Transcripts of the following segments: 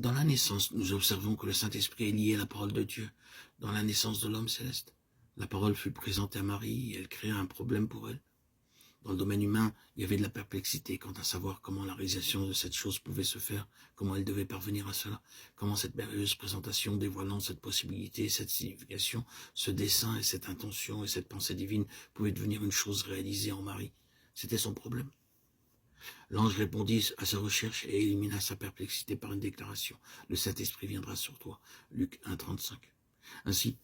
Dans la naissance, nous observons que le Saint-Esprit est lié à la parole de Dieu. Dans la naissance de l'homme céleste, la parole fut présentée à Marie et elle créa un problème pour elle. Dans le domaine humain, il y avait de la perplexité quant à savoir comment la réalisation de cette chose pouvait se faire, comment elle devait parvenir à cela, comment cette merveilleuse présentation dévoilant cette possibilité, cette signification, ce dessein et cette intention et cette pensée divine pouvaient devenir une chose réalisée en Marie. C'était son problème. L'ange répondit à sa recherche et élimina sa perplexité par une déclaration. Le Saint-Esprit viendra sur toi. Luc 1, 35. Ainsi,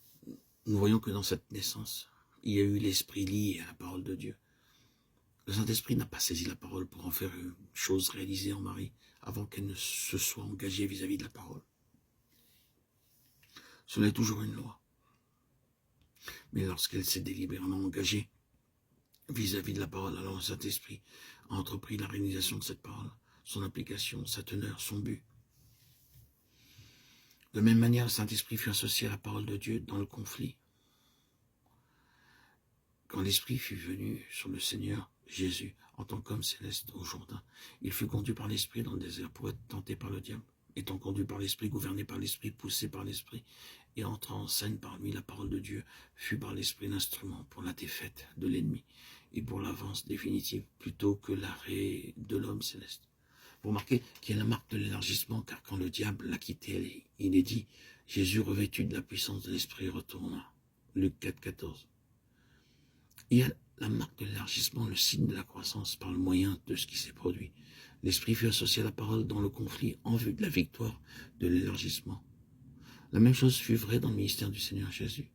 nous voyons que dans cette naissance, il y a eu l'esprit lié à la parole de Dieu. Le Saint-Esprit n'a pas saisi la parole pour en faire une chose réalisée en Marie avant qu'elle ne se soit engagée vis-à-vis de la parole. Cela est toujours une loi. Mais lorsqu'elle s'est délibérément engagée vis-à-vis de la parole, alors le Saint-Esprit a entrepris la réalisation de cette parole, son application, sa teneur, son but. De même manière, le Saint-Esprit fut associé à la parole de Dieu dans le conflit. Quand l'Esprit fut venu sur le Seigneur Jésus en tant qu'homme céleste au Jourdain, il fut conduit par l'Esprit dans le désert pour être tenté par le diable. Étant conduit par l'Esprit, gouverné par l'Esprit, poussé par l'Esprit, et entrant en scène par lui, la parole de Dieu fut par l'Esprit l'instrument pour la défaite de l'ennemi et pour l'avance définitive plutôt que l'arrêt de l'homme céleste. Vous remarquez qu'il y a la marque de l'élargissement, car quand le diable l'a quitté, il est dit « Jésus revêtu de la puissance de l'Esprit retourna ». Luc 4, 14. Il y a la marque de l'élargissement, le signe de la croissance par le moyen de ce qui s'est produit. L'Esprit fut associé à la parole dans le conflit en vue de la victoire de l'élargissement. La même chose fut vraie dans le ministère du Seigneur Jésus.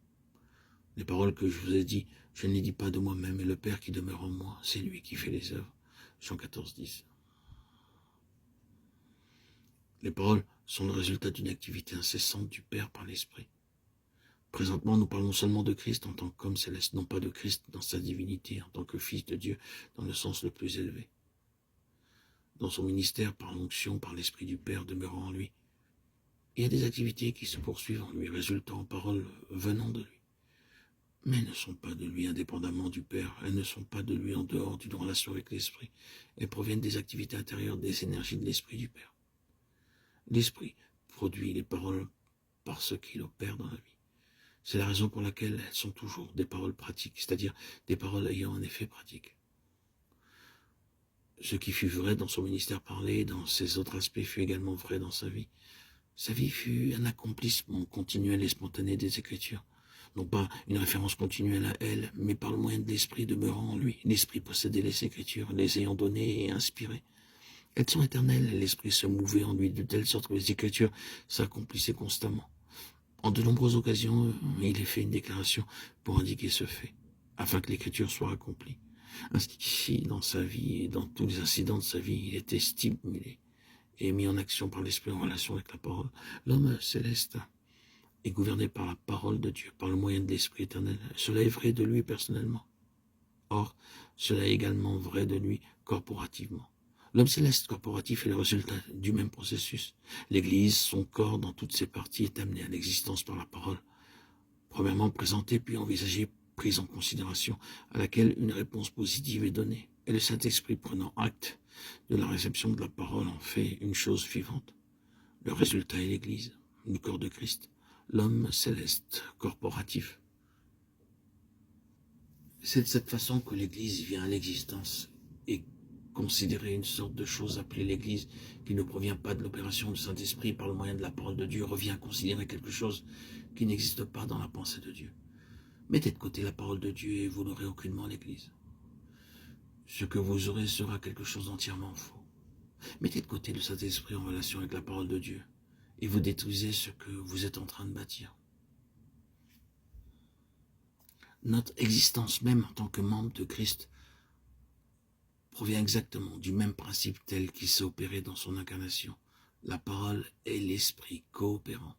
Les paroles que je vous ai dit, je ne les dis pas de moi-même, et le Père qui demeure en moi, c'est lui qui fait les œuvres. Jean 14, 10. Les paroles sont le résultat d'une activité incessante du Père par l'Esprit. Présentement, nous parlons seulement de Christ en tant qu'homme céleste, non pas de Christ dans sa divinité, en tant que Fils de Dieu, dans le sens le plus élevé. Dans son ministère, par l'onction, par l'Esprit du Père demeurant en lui, il y a des activités qui se poursuivent en lui, résultant en paroles venant de lui. Mais elles ne sont pas de lui indépendamment du Père, elles ne sont pas de lui en dehors d'une relation avec l'Esprit, elles proviennent des activités intérieures, des énergies de l'Esprit du Père. L'Esprit produit les paroles par ce qu'il opère dans la vie. C'est la raison pour laquelle elles sont toujours des paroles pratiques, c'est-à-dire des paroles ayant un effet pratique. Ce qui fut vrai dans son ministère parlé, dans ses autres aspects, fut également vrai dans sa vie. Sa vie fut un accomplissement continuel et spontané des Écritures. Non pas une référence continuelle à elle, mais par le moyen de l'Esprit demeurant en lui. L'Esprit possédait les Écritures, les ayant données et inspirées. Elles sont éternelles, l'Esprit se mouvait en lui de telle sorte que les Écritures s'accomplissaient constamment. En de nombreuses occasions, il est fait une déclaration pour indiquer ce fait, afin que l'Écriture soit accomplie. Ainsi, dans sa vie et dans tous les incidents de sa vie, il était stimulé et mis en action par l'Esprit en relation avec la parole. L'homme céleste est gouverné par la parole de Dieu, par le moyen de l'Esprit éternel. Cela est vrai de lui personnellement. Or, cela est également vrai de lui corporativement. L'homme céleste corporatif est le résultat du même processus. L'Église, son corps dans toutes ses parties, est amené à l'existence par la parole. Premièrement présentée, puis envisagée, prise en considération, à laquelle une réponse positive est donnée. Et le Saint-Esprit, prenant acte de la réception de la parole, en fait une chose vivante. Le résultat est l'Église, le corps de Christ, l'homme céleste corporatif. C'est de cette façon que l'Église vient à l'existence et considérer une sorte de chose appelée l'Église qui ne provient pas de l'opération du Saint-Esprit par le moyen de la parole de Dieu revient à considérer quelque chose qui n'existe pas dans la pensée de Dieu. Mettez de côté la parole de Dieu et vous n'aurez aucunement l'Église. Ce que vous aurez sera quelque chose d'entièrement faux. Mettez de côté le Saint-Esprit en relation avec la parole de Dieu et vous détruisez ce que vous êtes en train de bâtir. Notre existence même en tant que membre de Christ provient exactement du même principe tel qu'il s'est opéré dans son incarnation. La parole et l'esprit coopérant.